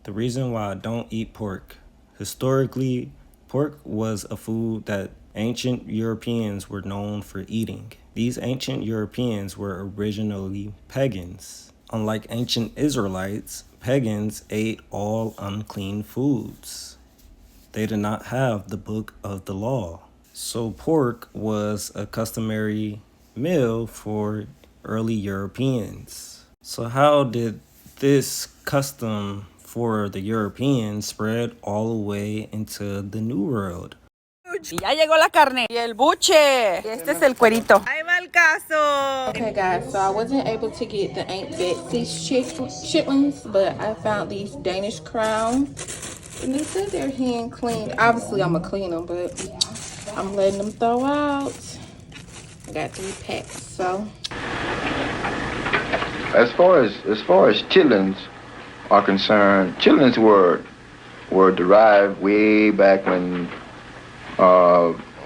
The reason why I don't eat pork. Historically, pork was a food that ancient Europeans were known for eating. These ancient Europeans were originally pagans. Unlike ancient Israelites, pagans ate all unclean foods. They did not have the book of the law. So pork was a customary meal for early Europeans. So how did this custom for the Europeans spread all the way into the New World? Ya llegó la carne y el buche. Y este es el cuerito. Ahí va el caso. Okay, guys, so I wasn't able to get the Aunt Betsy's chitlins, but I found these Danish crowns. And they said they're hand cleaned. Obviously, I'm going to clean them, but I'm letting them thaw out. I got 3 packs, so. As far as chitlins are concerned, chitlins were derived way back when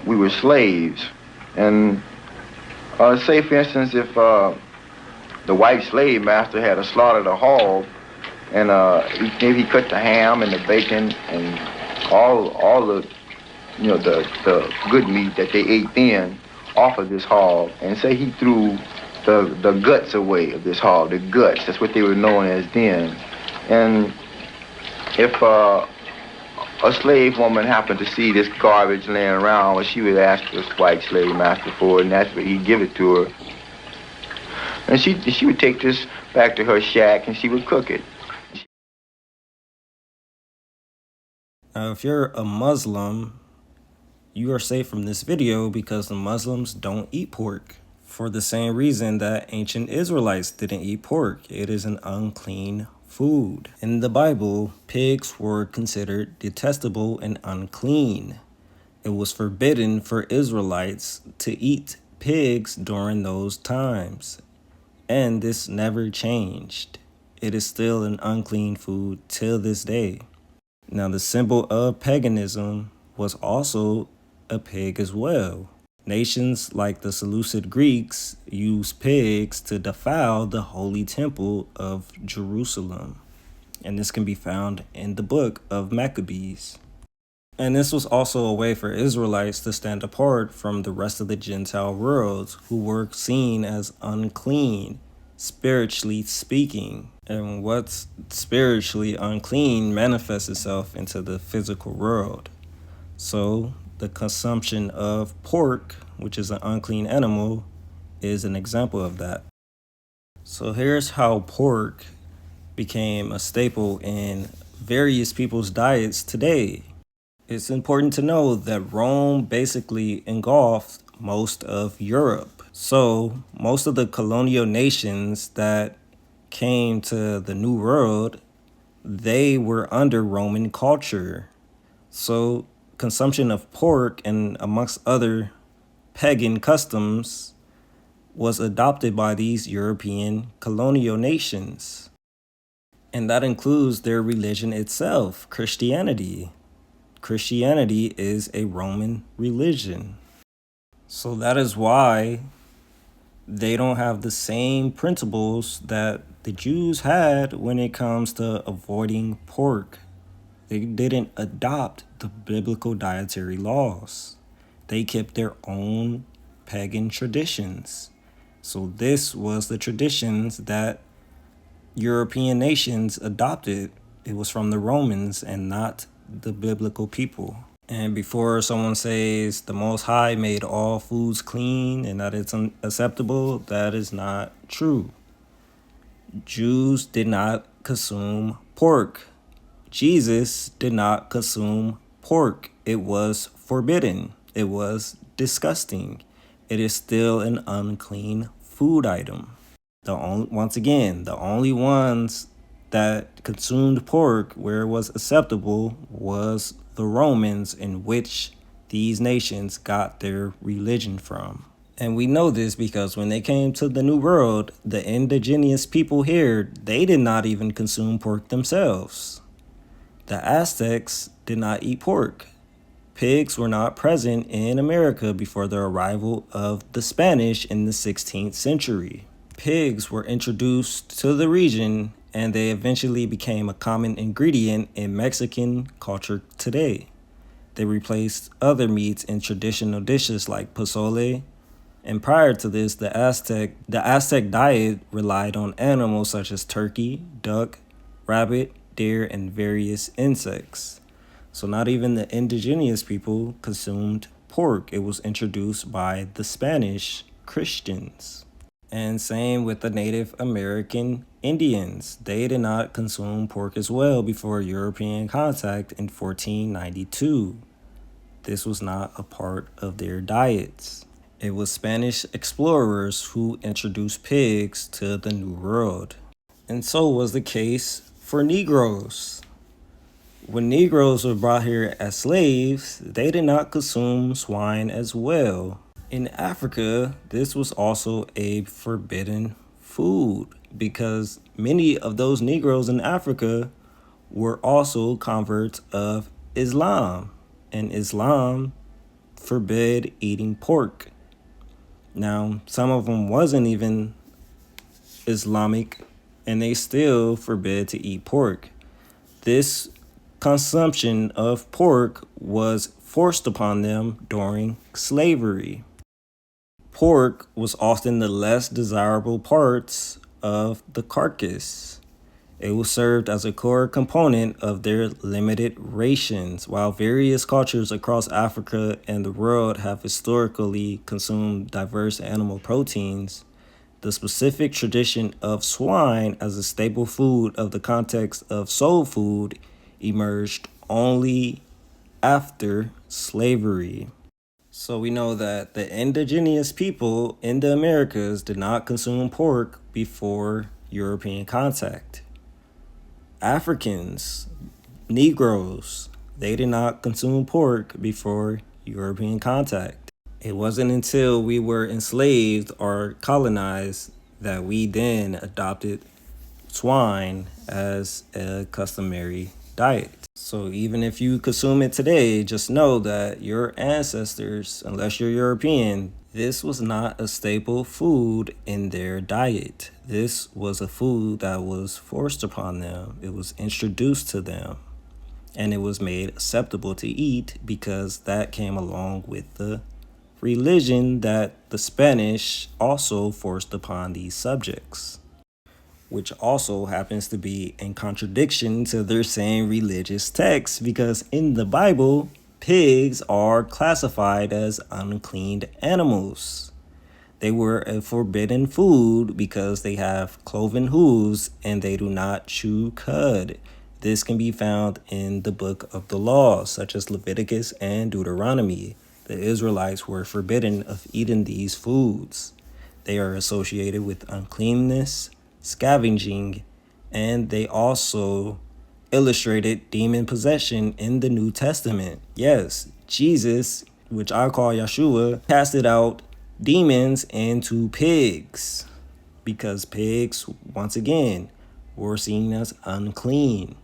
we were slaves. And say, for instance, if the white slave master had slaughtered a hog, and maybe he cut the ham and the bacon and all the the good meat that they ate then off of this hog, and say he threw the guts away of this hog, the guts, that's what they were known as then. And if a slave woman happened to see this garbage laying around, well, she would ask this white slave master for it, and that's what he'd give it to her. And she would take this back to her shack and she would cook it. Now, if you're a Muslim, you are safe from this video because the Muslims don't eat pork. For the same reason that ancient Israelites didn't eat pork. It is an unclean food. In the Bible, pigs were considered detestable and unclean. It was forbidden for Israelites to eat pigs during those times. And this never changed. It is still an unclean food till this day. Now, the symbol of paganism was also a pig as well. Nations like the Seleucid Greeks used pigs to defile the holy temple of Jerusalem. And this can be found in the book of Maccabees. And this was also a way for Israelites to stand apart from the rest of the Gentile world who were seen as unclean, spiritually speaking. And what's spiritually unclean manifests itself into the physical world. So the consumption of pork, which is an unclean animal, is an example of that. So here's how pork became a staple in various people's diets today. It's important to know that Rome basically engulfed most of Europe. So most of the colonial nations that came to the New World, they were under Roman culture. So consumption of pork and amongst other pagan customs was adopted by these European colonial nations. And that includes their religion itself, Christianity. Christianity is a Roman religion. So that is why they don't have the same principles that the Jews had when it comes to avoiding pork. They didn't adopt the biblical dietary laws. They kept their own pagan traditions. So this was the traditions that European nations adopted. It was from the Romans and not the biblical people. And before someone says the Most High made all foods clean and that it's unacceptable, that is not true. Jews did not consume pork. Jesus did not consume pork. It was forbidden. It was disgusting. It is still an unclean food item. Once again, the only ones that consumed pork where it was acceptable was the Romans, in which these nations got their religion from. And we know this because when they came to the New World, the indigenous people here, they did not even consume pork themselves. The Aztecs did not eat pork. Pigs were not present in America before the arrival of the Spanish in the 16th century. Pigs were introduced to the region and they eventually became a common ingredient in Mexican culture today. They replaced other meats in traditional dishes like pozole, and prior to this, the Aztec diet relied on animals such as turkey, duck, rabbit, deer, and various insects. So not even the indigenous people consumed pork. It was introduced by the Spanish Christians. And same with the Native American Indians. They did not consume pork as well before European contact in 1492. This was not a part of their diets. It was Spanish explorers who introduced pigs to the New World. And so was the case for Negroes. When Negroes were brought here as slaves, they did not consume swine as well. In Africa, this was also a forbidden food because many of those Negroes in Africa were also converts of Islam, and Islam forbid eating pork. Now, some of them wasn't even Islamic, and they still forbid to eat pork. This consumption of pork was forced upon them during slavery. Pork was often the less desirable parts of the carcass. It was served as a core component of their limited rations. While various cultures across Africa and the world have historically consumed diverse animal proteins, the specific tradition of swine as a staple food of the context of soul food emerged only after slavery. So we know that the indigenous people in the Americas did not consume pork before European contact. Africans, Negroes, they did not consume pork before European contact. It wasn't until we were enslaved or colonized that we then adopted swine as a customary diet. So even if you consume it today, just know that your ancestors, unless you're European, this was not a staple food in their diet. This was a food that was forced upon them. It was introduced to them, and it was made acceptable to eat because that came along with the religion that the Spanish also forced upon these subjects, which also happens to be in contradiction to their same religious texts, because in the Bible, pigs are classified as unclean animals. They were a forbidden food because they have cloven hooves and they do not chew cud. This can be found in the book of the law, such as Leviticus and Deuteronomy. The Israelites were forbidden of eating these foods. They are associated with uncleanness, scavenging, and they also illustrated demon possession in the New Testament. Yes, Jesus, which I call Yashua, casted out demons into pigs because pigs, once again, were seen as unclean.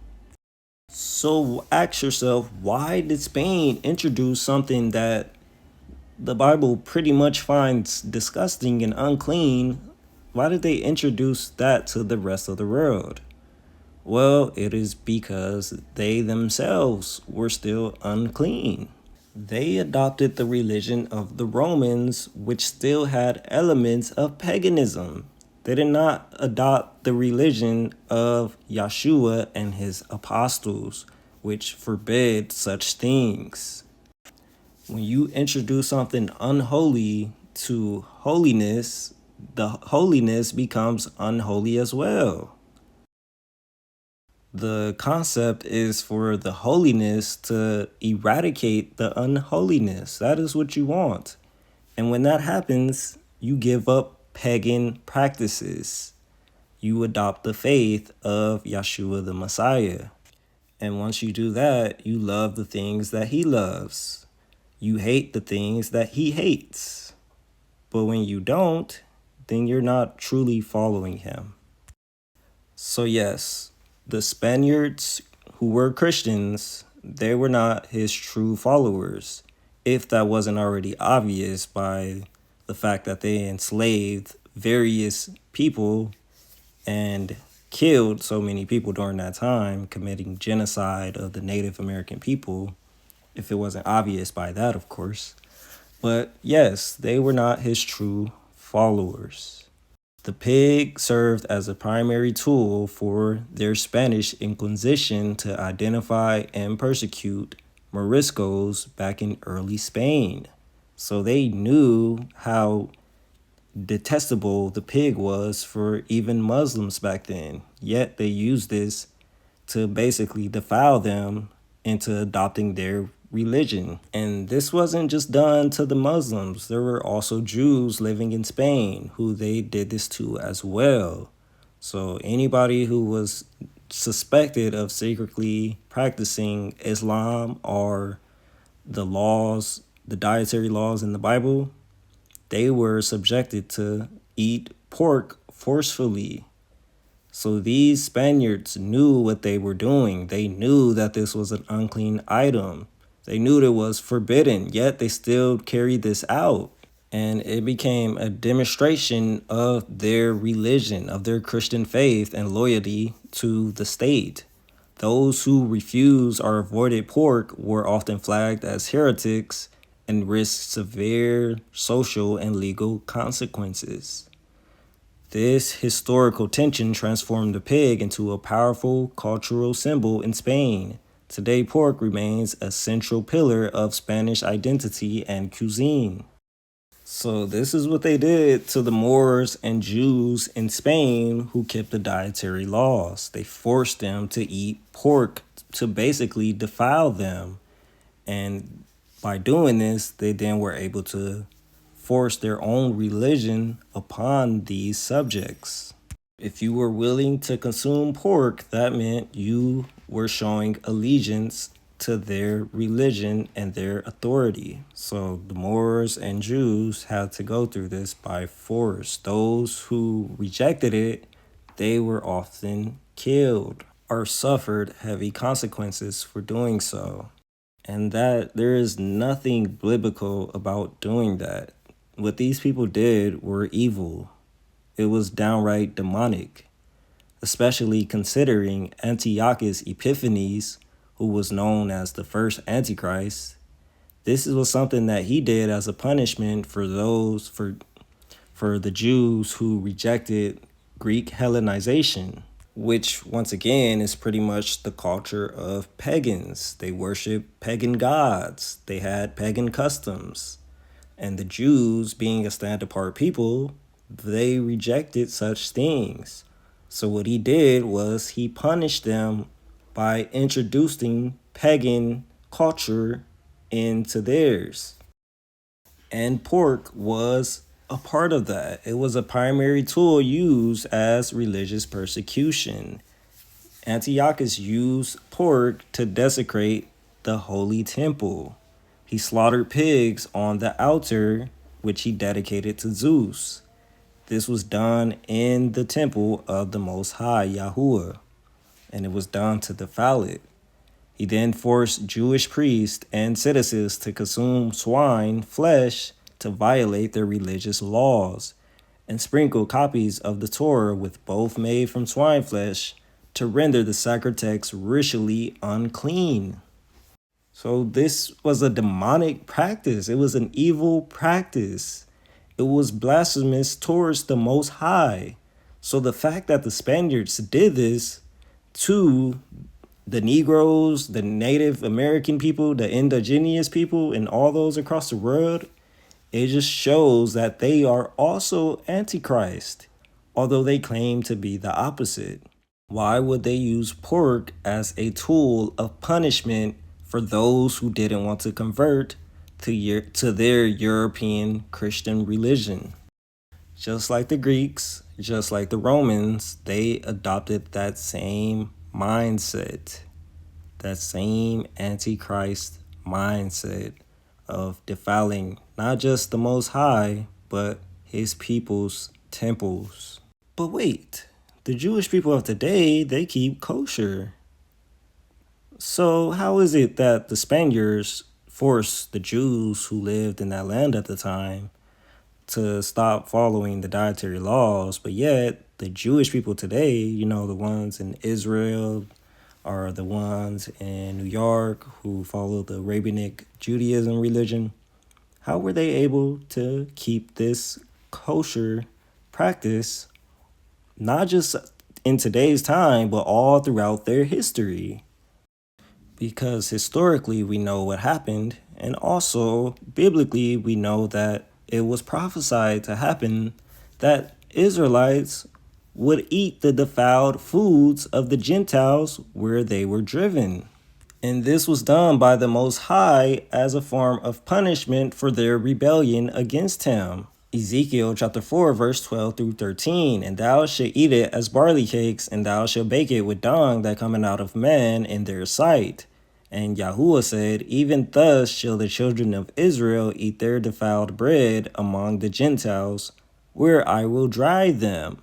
So ask yourself, why did Spain introduce something that the Bible pretty much finds disgusting and unclean? Why did they introduce that to the rest of the world? Well, it is because they themselves were still unclean. They adopted the religion of the Romans, which still had elements of paganism. They did not adopt the religion of Yashua and his apostles, which forbid such things. When you introduce something unholy to holiness, the holiness becomes unholy as well. The concept is for the holiness to eradicate the unholiness. That is what you want. And when that happens, you give up pagan practices. You adopt the faith of Yeshua the Messiah. And once you do that, you love the things that he loves. You hate the things that he hates. But when you don't, then you're not truly following him. So yes, the Spaniards who were Christians, they were not his true followers, if that wasn't already obvious by the fact that they enslaved various people and killed so many people during that time, committing genocide of the Native American people, if it wasn't obvious by that, of course. But yes, they were not his true followers. The pig served as a primary tool for their Spanish Inquisition to identify and persecute Moriscos back in early Spain. So they knew how detestable the pig was for even Muslims back then. Yet they used this to basically defile them into adopting their religion. And this wasn't just done to the Muslims. There were also Jews living in Spain who they did this to as well. So anybody who was suspected of secretly practicing Islam or the laws, the dietary laws in the Bible, they were subjected to eat pork forcefully. So these Spaniards knew what they were doing. They knew that this was an unclean item. They knew it was forbidden, yet they still carried this out. And it became a demonstration of their religion, of their Christian faith and loyalty to the state. Those who refused or avoided pork were often flagged as heretics and risked severe social and legal consequences. This historical tension transformed the pig into a powerful cultural symbol in Spain. Today, pork remains a central pillar of Spanish identity and cuisine. So this is what they did to the Moors and Jews in Spain who kept the dietary laws. They forced them to eat pork to basically defile them. And by doing this, they then were able to force their own religion upon these subjects. If you were willing to consume pork, that meant you were showing allegiance to their religion and their authority. So the Moors and Jews had to go through this by force. Those who rejected it, they were often killed or suffered heavy consequences for doing so. And that there is nothing biblical about doing that. What these people did were evil. It was downright demonic, especially considering Antiochus Epiphanes, who was known as the first Antichrist. This was something that he did as a punishment for the Jews who rejected Greek Hellenization, which once again is pretty much the culture of pagans. They worship pagan gods. They had pagan customs. And the Jews, being a stand-apart people, they rejected such things. So what he did was he punished them by introducing pagan culture into theirs. And pork was a part of that. It was a primary tool used as religious persecution. Antiochus used pork to desecrate the holy temple. He slaughtered pigs on the altar, which he dedicated to Zeus. This was done in the temple of the Most High, Yahweh, and it was done to defile it. He then forced Jewish priests and citizens to consume swine flesh to violate their religious laws, and sprinkle copies of the Torah with both made from swine flesh to render the sacred text ritually unclean. So this was a demonic practice. It was an evil practice. It was blasphemous towards the Most High. So the fact that the Spaniards did this to the Negroes, the Native American people, the indigenous people, and all those across the world, it just shows that they are also Antichrist, although they claim to be the opposite. Why would they use pork as a tool of punishment for those who didn't want to convert to their European Christian religion? Just like the Greeks, just like the Romans, they adopted that same mindset, that same Antichrist mindset of defiling not just the Most High, but his people's temples. But wait, the Jewish people of today, they keep kosher. So how is it that the Spaniards forced the Jews who lived in that land at the time to stop following the dietary laws, but yet the Jewish people today, you know, the ones in Israel are the ones in New York who follow the Rabbinic Judaism religion. How were they able to keep this kosher practice, not just in today's time, but all throughout their history? Because historically we know what happened, and also biblically we know that it was prophesied to happen that Israelites would eat the defiled foods of the Gentiles where they were driven. And this was done by the Most High as a form of punishment for their rebellion against him. Ezekiel chapter 4, verse 12 through 13. And thou shalt eat it as barley cakes, and thou shalt bake it with dung that cometh out of men in their sight. And Yahweh said, even thus shall the children of Israel eat their defiled bread among the Gentiles, where I will dry them.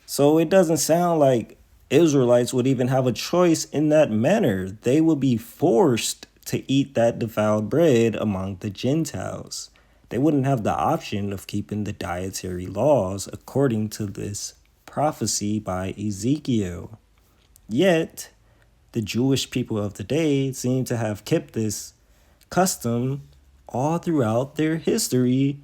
So it doesn't sound like Israelites would even have a choice in that manner. They will be forced to eat that defiled bread among the Gentiles. They wouldn't have the option of keeping the dietary laws according to this prophecy by Ezekiel. Yet, the Jewish people of the day seem to have kept this custom all throughout their history,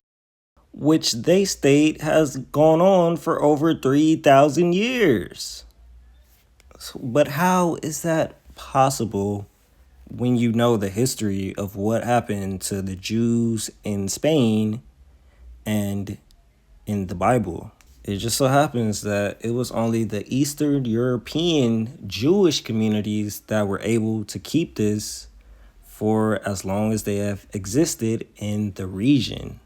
which they state has gone on for over 3,000 years. But how is that possible when you know the history of what happened to the Jews in Spain and in the Bible? It just so happens that it was only the Eastern European Jewish communities that were able to keep this for as long as they have existed in the region.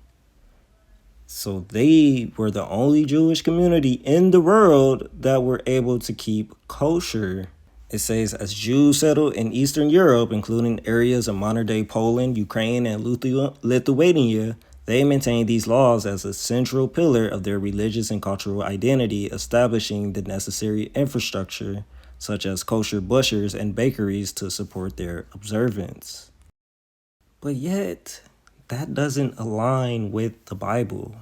So they were the only Jewish community in the world that were able to keep kosher. It says, as Jews settled in Eastern Europe, including areas of modern-day Poland, Ukraine, and Lithuania, they maintained these laws as a central pillar of their religious and cultural identity, establishing the necessary infrastructure, such as kosher butchers and bakeries, to support their observance. But yet, that doesn't align with the Bible.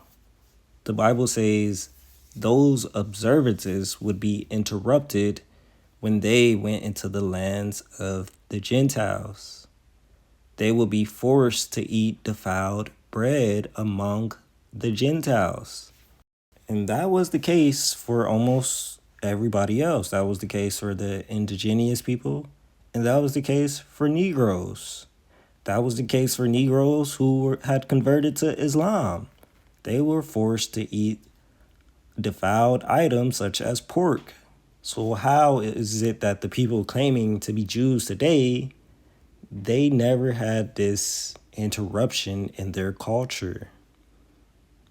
The Bible says those observances would be interrupted when they went into the lands of the Gentiles. They will be forced to eat defiled bread among the Gentiles. And that was the case for almost everybody else. That was the case for the indigenous people, and that was the case for Negroes. That was the case for Negroes who had converted to Islam. They were forced to eat defiled items such as pork. So how is it that the people claiming to be Jews today, they never had this interruption in their culture?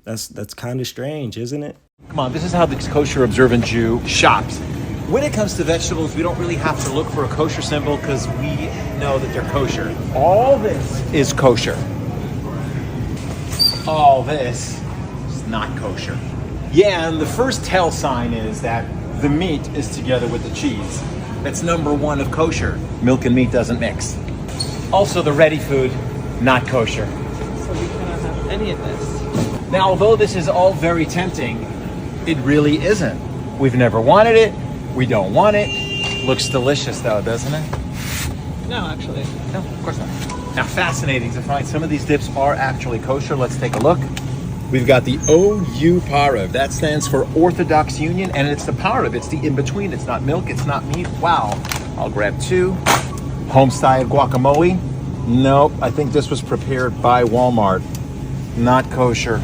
That's kind of strange, isn't it? Come on, this is how the kosher observant Jew shops. When it comes to vegetables, we don't really have to look for a kosher symbol because we know that they're kosher. All this is kosher. All this is not kosher. Yeah, and the first tell sign is that the meat is together with the cheese. That's number one of kosher. Milk and meat doesn't mix. Also, the ready food, not kosher. So we cannot have any of this. Now, although this is all very tempting, it really isn't. We've never wanted it. We don't want it. Looks delicious though, doesn't it? No, actually. No, of course not. Now, fascinating to find some of these dips are actually kosher. Let's take a look. We've got the OU Parav. That stands for Orthodox Union, and it's the Parav. It's the in-between. It's not milk. It's not meat. Wow. I'll grab two. Home-style guacamole. Nope. I think this was prepared by Walmart. Not kosher.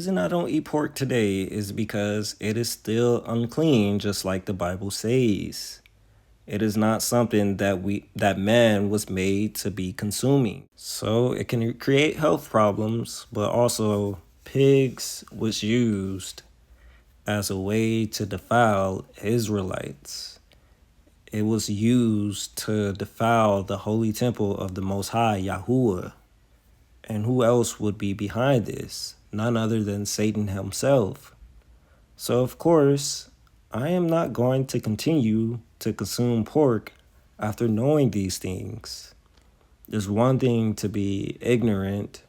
reason I don't eat pork today is because it is still unclean, just like the Bible says. It is not something that man was made to be consuming. So it can create health problems, but also pigs was used as a way to defile Israelites. It was used to defile the holy temple of the Most High, Yahweh. And who else would be behind this? None other than Satan himself. So, of course, I am not going to continue to consume pork after knowing these things. There's one thing to be ignorant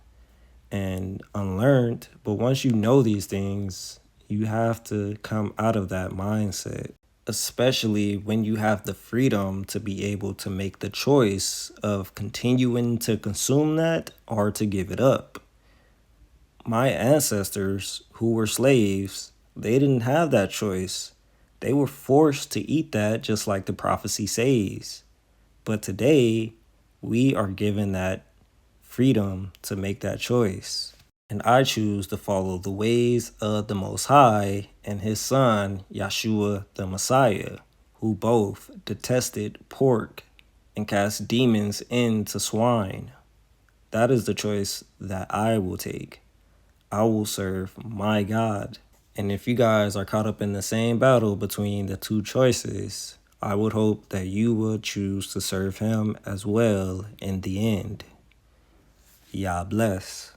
and unlearned, but once you know these things, you have to come out of that mindset, especially when you have the freedom to be able to make the choice of continuing to consume that or to give it up. My ancestors, who were slaves, they didn't have that choice. They were forced to eat that, just like the prophecy says. But today, we are given that freedom to make that choice. And I choose to follow the ways of the Most High and his son, Yashua the Messiah, who both detested pork and cast demons into swine. That is the choice that I will take. I will serve my God. And if you guys are caught up in the same battle between the two choices, I would hope that you would choose to serve him as well in the end. Yah bless.